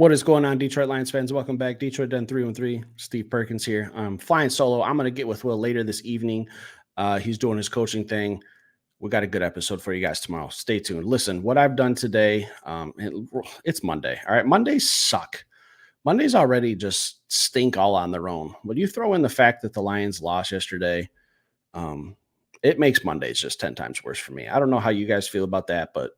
What is going on, Detroit Lions fans? Welcome back. Detroit done 3-3. Steve Perkins here. I'm flying solo. I'm going to get with Will later this evening. He's doing his coaching thing. We got a good episode for you guys tomorrow. Stay tuned. Listen, what I've done today, it's Monday. All right. Mondays suck. Mondays already just stink all on their own. When you throw in the fact that the Lions lost yesterday, it makes Mondays just 10 times worse for me. I don't know how you guys feel about that, but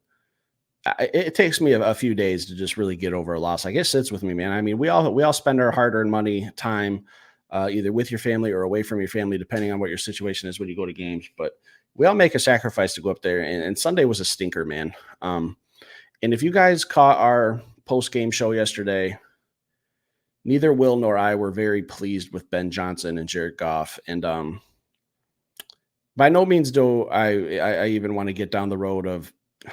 it takes me a few days to just really get over a loss. I guess it sits with me, man. I mean, we all spend our hard-earned money, time, either with your family or away from your family, depending on what your situation is when you go to games. But we all make a sacrifice to go up there, and Sunday was a stinker, man. And if you guys caught our post-game show yesterday, neither Will nor I were very pleased with Ben Johnson and Jared Goff. And by no means do I even want to get down the road of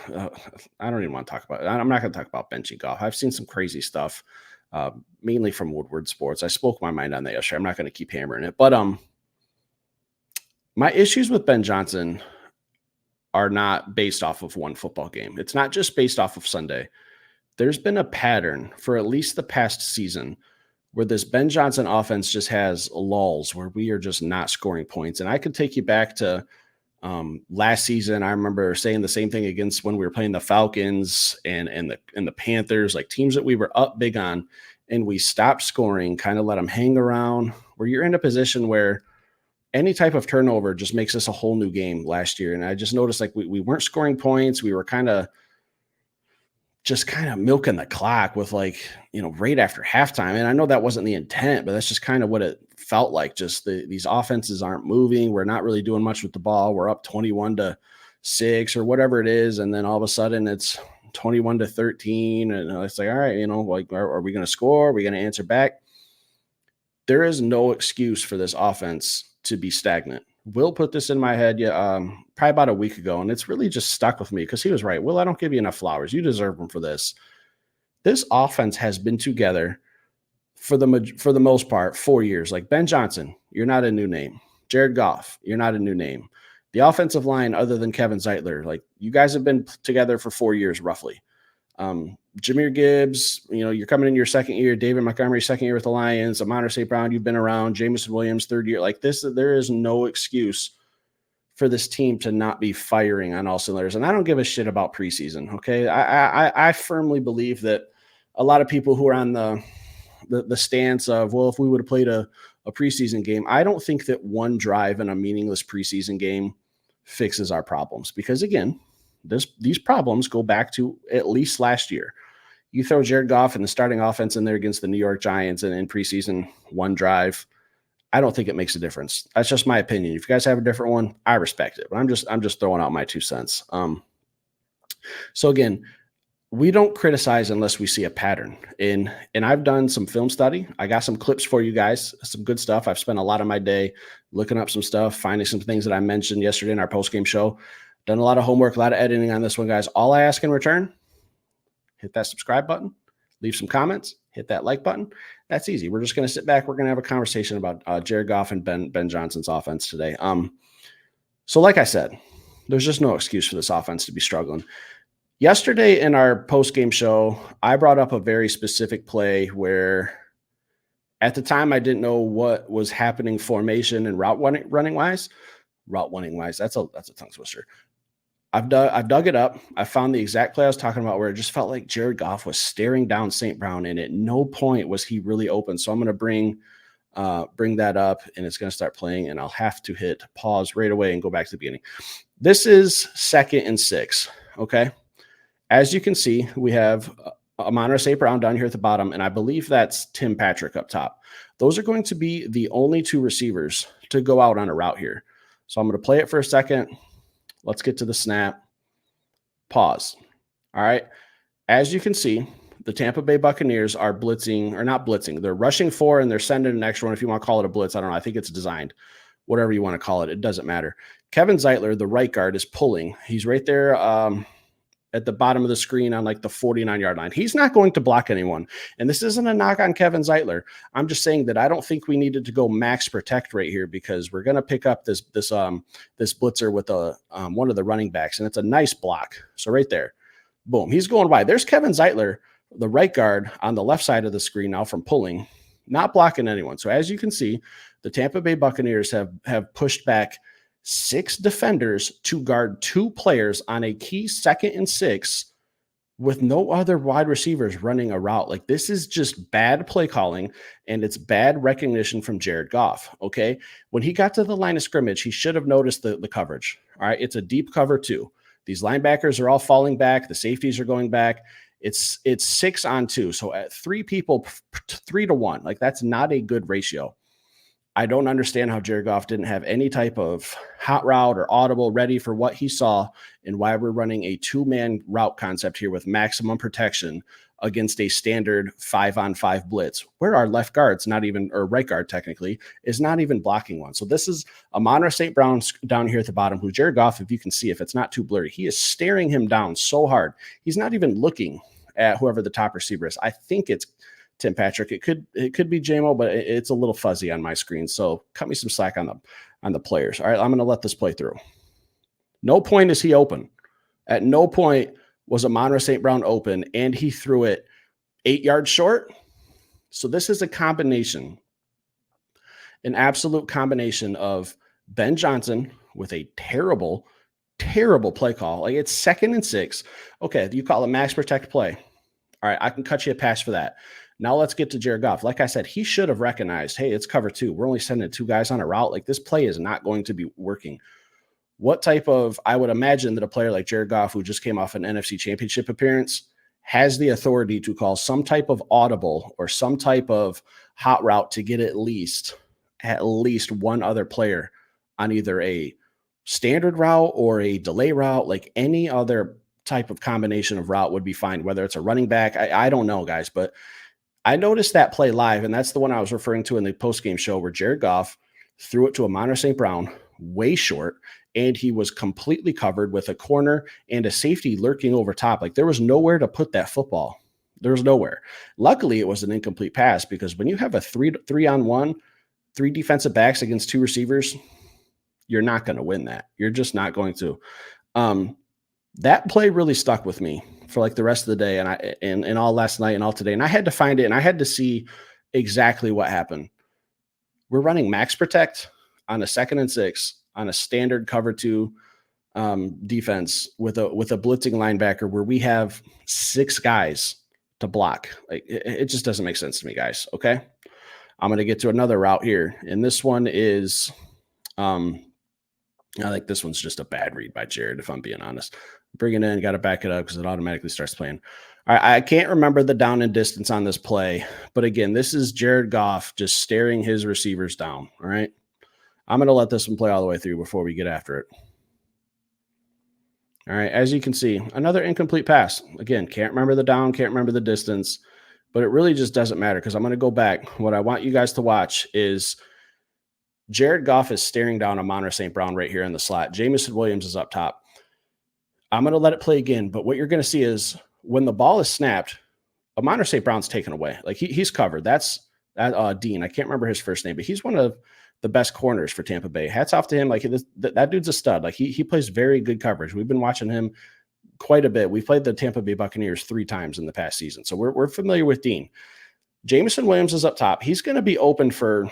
I don't even want to talk about it. I'm not going to talk about benching Goff. I've seen some crazy stuff, mainly from Woodward Sports. I spoke my mind on that yesterday. I'm not going to keep hammering it. But my issues with Ben Johnson are not based off of one football game. It's not just based off of Sunday. There's been a pattern for at least the past season where this Ben Johnson offense just has lulls where we are just not scoring points. And I could take you back to last season. I remember saying the same thing against when we were playing the Falcons and the Panthers, like teams that we were up big on, and we stopped scoring, kind of let them hang around, where you're in a position where any type of turnover just makes us a whole new game last year. And I just noticed like we weren't scoring points. We were kind of milking the clock with right after halftime. And I know that wasn't the intent, but that's just kind of what it felt like. Just these offenses aren't moving. We're not really doing much with the ball. We're up 21-6 or whatever it is. And then all of a sudden it's 21-13. And it's like, all right, are we going to score? Are we going to answer back? There is no excuse for this offense to be stagnant. Will put this in my head probably about a week ago, and it's really just stuck with me because he was right. Will, I don't give you enough flowers. You deserve them for this. This offense has been together for the most part 4 years. Like Ben Johnson, you're not a new name. Jared Goff, you're not a new name. The offensive line, other than Kevin Zeitler, like you guys have been together for 4 years roughly. Jahmyr Gibbs, you're coming in your second year. David Montgomery, second year with the Lions. Amon-Ra St. Brown, you've been around. Jameson Williams, third year. Like this, there is no excuse for this team to not be firing on all cylinders. And I don't give a shit about preseason, okay? I firmly believe that a lot of people who are on the stance of, well, if we would have played a preseason game, I don't think that one drive in a meaningless preseason game fixes our problems. Because, again, these problems go back to at least last year. You throw Jared Goff and the starting offense in there against the New York Giants and in preseason, one drive, I don't think it makes a difference. That's just my opinion. If you guys have a different one, I respect it. But I'm just throwing out my 2 cents. So again, we don't criticize unless we see a pattern. And I've done some film study. I got some clips for you guys, some good stuff. I've spent a lot of my day looking up some stuff, finding some things that I mentioned yesterday in our postgame show. Done a lot of homework, a lot of editing on this one, guys. All I ask in return, hit that subscribe button, leave some comments, hit that like button. That's easy. We're just going to sit back. We're going to have a conversation about Jared Goff and Ben Johnson's offense today. So like I said, there's just no excuse for this offense to be struggling. Yesterday in our post-game show, I brought up a very specific play where at the time I didn't know what was happening formation and route running wise. That's a tongue twister. I've dug it up. I found the exact play I was talking about where it just felt like Jared Goff was staring down St. Brown, and at no point was he really open. So I'm going to bring that up, and it's going to start playing, and I'll have to hit pause right away and go back to the beginning. This is 2nd and 6, okay? As you can see, we have Amon-Ra St. Brown down here at the bottom, and I believe that's Tim Patrick up top. Those are going to be the only 2 receivers to go out on a route here. So I'm going to play it for a second. Let's get to the snap. Pause. All right. As you can see, the Tampa Bay Buccaneers are blitzing, or not blitzing. They're rushing 4 and they're sending an extra one. If you want to call it a blitz, I don't know. I think it's designed. Whatever you want to call it, it doesn't matter. Kevin Zeitler, the right guard, is pulling. He's right there at the bottom of the screen on like the 49-yard line. He's not going to block anyone. And this isn't a knock on Kevin Zeitler. I'm just saying that I don't think we needed to go max protect right here because we're going to pick up this blitzer with one of the running backs, and it's a nice block. So right there, boom, he's going wide. There's Kevin Zeitler the right guard on the left side of the screen now from pulling, not blocking anyone. So as you can see, the Tampa Bay Buccaneers have pushed back 6 defenders to guard 2 players on a key 2nd and 6 with no other wide receivers running a route. Like, this is just bad play calling, and it's bad recognition from Jared Goff. Okay. When he got to the line of scrimmage, he should have noticed the coverage. All right. It's a deep cover 2. These linebackers are all falling back. The safeties are going back. It's 6 on 2. So at 3 people, 3 to 1, like, that's not a good ratio. I don't understand how Jared Goff didn't have any type of hot route or audible ready for what he saw, and why we're running a 2-man route concept here with maximum protection against a standard 5-on-5 blitz, where our left guard's not even, or right guard technically, is not even blocking one. So this is Amon-Ra St. Brown down here at the bottom, who Jared Goff, if you can see, if it's not too blurry, he is staring him down so hard. He's not even looking at whoever the top receiver is. I think it's Tim Patrick. It could be JMO, but it's a little fuzzy on my screen. So cut me some slack on the players. All right, I'm going to let this play through. No point is he open. At no point was Amon-Ra St. Brown open, and he threw it 8 yards short. So this is a combination, an absolute combination of Ben Johnson with a terrible play call. Like, it's 2nd and 6. Okay, you call it max protect play. All right, I can cut you a pass for that. Now let's get to Jared Goff. Like I said, he should have recognized, hey, it's cover 2. We're only sending 2 guys on a route. Like, this play is not going to be working. What type of, I would imagine that a player like Jared Goff, who just came off an NFC Championship appearance, has the authority to call some type of audible or some type of hot route to get at least one other player on either a standard route or a delay route. Like, any other type of combination of route would be fine, whether it's a running back. I don't know, guys, but I noticed that play live, and that's the one I was referring to in the post-game show, where Jared Goff threw it to Amon-Ra St. Brown way short, and he was completely covered with a corner and a safety lurking over top. Like, there was nowhere to put that football. There was nowhere. Luckily, it was an incomplete pass, because when you have a 3-on-1, 3 defensive backs against 2 receivers, you're not going to win that. You're just not going to. That play really stuck with me for like the rest of the day, and all last night and all today. And I had to find it, and I had to see exactly what happened. We're running max protect on a 2nd and 6 on a standard cover 2 defense with a blitzing linebacker, where we have 6 guys to block. Like, it just doesn't make sense to me, guys. Okay, I'm going to get to another route here, and this one is, I think this one's just a bad read by Jared, if I'm being honest. Bring it in, got to back it up because it automatically starts playing. All right, I can't remember the down and distance on this play, but again, this is Jared Goff just staring his receivers down. All right, I'm going to let this one play all the way through before we get after it. All right, as you can see, another incomplete pass. Again, can't remember the down, can't remember the distance, but it really just doesn't matter, because I'm going to go back. What I want you guys to watch is Jared Goff is staring down Amon-Ra St. Brown right here in the slot. Jameson Williams is up top. I'm going to let it play again, but what you're going to see is when the ball is snapped, Amon-Ra St. Brown's taken away. Like, he's covered. That's Dean. I can't remember his first name, but he's one of the best corners for Tampa Bay. Hats off to him. Like, that dude's a stud. Like, he plays very good coverage. We've been watching him quite a bit. We've played the Tampa Bay Buccaneers 3 times in the past season, so we're familiar with Dean. Jameson Williams is up top. He's going to be open for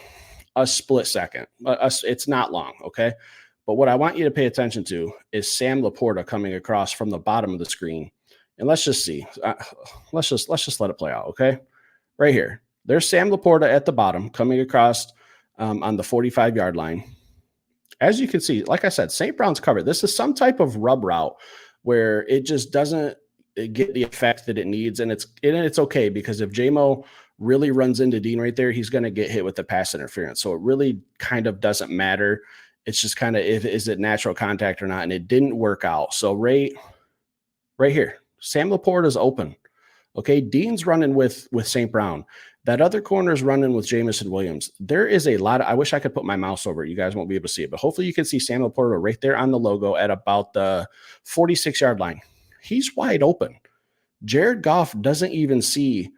a split second. It's not long, okay? But what I want you to pay attention to is Sam Laporta coming across from the bottom of the screen. And let's just see. Let's just let it play out, okay? Right here. There's Sam Laporta at the bottom coming across on the 45-yard line. As you can see, like I said, St. Brown's covered. This is some type of rub route where it just doesn't get the effect that it needs. And it's okay, because if JMO really runs into Dean right there, he's going to get hit with the pass interference. So it really kind of doesn't matter. It's just kind of, is it natural contact or not? And it didn't work out. So right here, Sam Laporta is open. Okay, Dean's running with St. Brown. That other corner is running with Jameson Williams. There is a lot I wish I could put my mouse over it. You guys won't be able to see it, but hopefully you can see Sam Laporta right there on the logo at about the 46-yard line. He's wide open. Jared Goff doesn't even see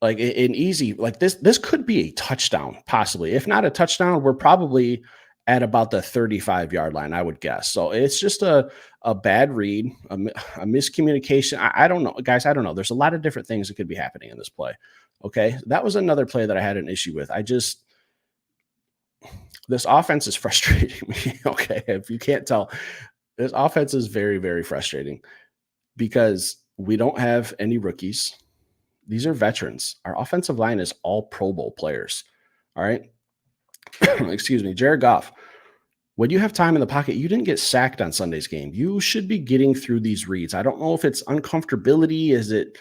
like an easy, like this could be a touchdown, possibly. If not a touchdown, we're probably at about the 35-yard line, I would guess. So it's just a bad read, a miscommunication. I don't know, guys. I don't know. There's a lot of different things that could be happening in this play. Okay. That was another play that I had an issue with. This offense is frustrating me. Okay. If you can't tell, this offense is very, very frustrating because we don't have any rookies. These are veterans. Our offensive line is all Pro Bowl players. All right. Excuse me. Jared Goff, when you have time in the pocket, you didn't get sacked on Sunday's game. You should be getting through these reads. I don't know if it's uncomfortability. Is it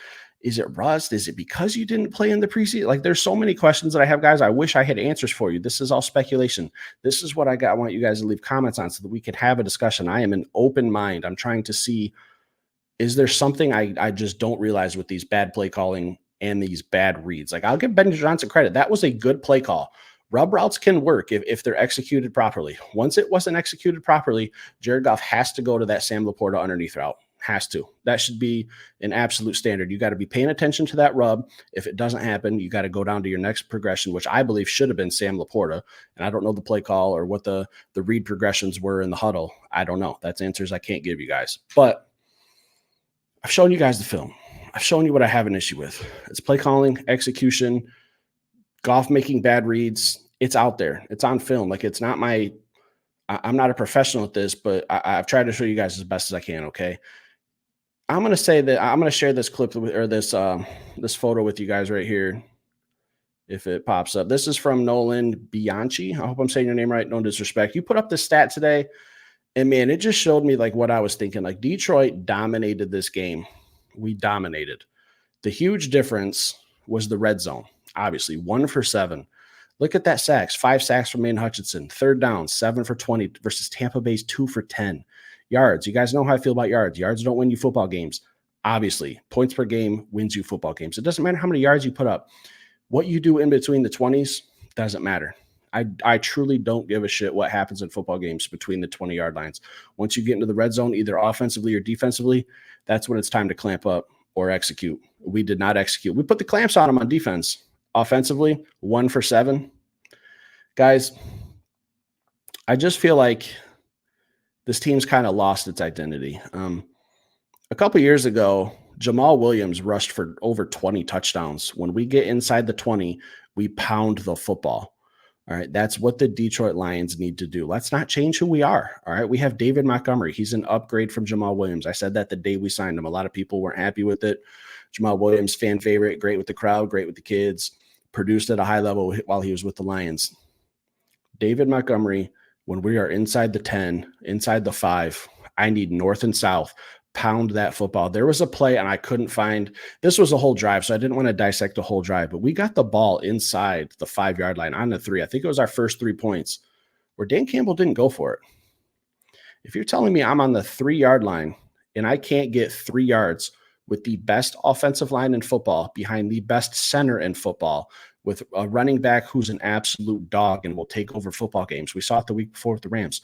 rust? Is it because you didn't play in the preseason? Like, there's so many questions that I have, guys. I wish I had answers for you. This is all speculation. This is what I got. I want you guys to leave comments on so that we can have a discussion. I am an open mind. I'm trying to see, is there something I just don't realize with these bad play calling and these bad reads? Like, I'll give Ben Johnson credit. That was a good play call. Rub routes can work if they're executed properly. Once it wasn't executed properly, Jared Goff has to go to that Sam Laporta underneath route. Has to. That should be an absolute standard. You got to be paying attention to that rub. If it doesn't happen, you got to go down to your next progression, which I believe should have been Sam Laporta. And I don't know the play call or what the read progressions were in the huddle. I don't know. That's answers I can't give you guys. But I've shown you guys the film. I've shown you what I have an issue with. It's play calling, execution, Goff making bad reads. It's out there. It's on film. Like, it's not I'm not a professional at this, but I've tried to show you guys as best as I can. Okay. I'm going to say that I'm going to share this clip or this photo with you guys right here. If it pops up, this is from Nolan Bianchi. I hope I'm saying your name right. No disrespect. You put up the stat today, and man, it just showed me like what I was thinking. Like, Detroit dominated this game. We dominated. The huge difference was the red zone. Obviously, 1 for 7. Look at that sacks. 5 sacks from Aiden Hutchinson. 3rd down, 7 for 20 versus Tampa Bay's 2 for 10. Yards. You guys know how I feel about yards. Yards don't win you football games. Obviously, points per game wins you football games. It doesn't matter how many yards you put up. What you do in between the 20s doesn't matter. I truly don't give a shit what happens in football games between the 20-yard lines. Once you get into the red zone, either offensively or defensively, that's when it's time to clamp up or execute. We did not execute. We put the clamps on them on defense. Offensively, 1 for 7. Guys, I just feel like this team's kind of lost its identity. A couple years ago, Jamal Williams rushed for over 20 touchdowns. When we get inside the 20, we pound the football. All right, that's what the Detroit Lions need to do. Let's not change who we are. All right, we have David Montgomery. He's an upgrade from Jamal Williams. I said that the day we signed him. A lot of people weren't happy with it. Jamal Williams, fan favorite, great with the crowd, great with the kids, produced at a high level while he was with the Lions. David Montgomery, when we are inside the 10, inside the 5, I need north and south. Pound that football. There was a play, and I couldn't find – this was a whole drive, so I didn't want to dissect the whole drive, but we got the ball inside the 5-yard line on the 3. I think it was our first 3 points where Dan Campbell didn't go for it. If you're telling me I'm on the 3-yard line and I can't get 3 yards with the best offensive line in football behind the best center in football with a running back who's an absolute dog and will take over football games. We saw it the week before with the Rams.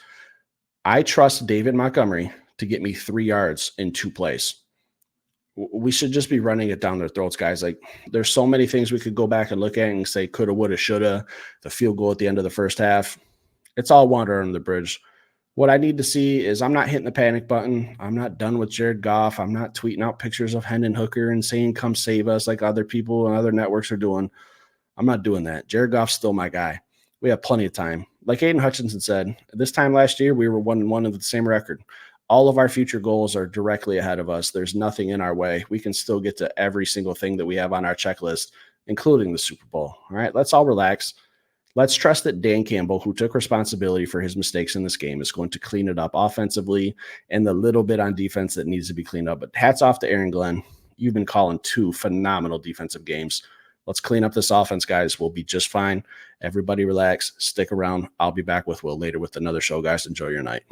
I trust David Montgomery to get me 3 yards in 2 plays. We should just be running it down their throats, guys. Like, there's so many things we could go back and look at and say coulda, woulda, shoulda, the field goal at the end of the first half. It's all water under the bridge. What I need to see is I'm not hitting the panic button. I'm not done with Jared Goff. I'm not tweeting out pictures of Hendon Hooker and saying, come save us like other people and other networks are doing. I'm not doing that. Jared Goff's still my guy. We have plenty of time. Like Aiden Hutchinson said, this time last year, we were 1-1 with the same record. All of our future goals are directly ahead of us. There's nothing in our way. We can still get to every single thing that we have on our checklist, including the Super Bowl. All right, let's all relax. Let's trust that Dan Campbell, who took responsibility for his mistakes in this game, is going to clean it up offensively and the little bit on defense that needs to be cleaned up. But hats off to Aaron Glenn. You've been calling 2 phenomenal defensive games. Let's clean up this offense, guys. We'll be just fine. Everybody relax. Stick around. I'll be back with Will later with another show, guys. Enjoy your night.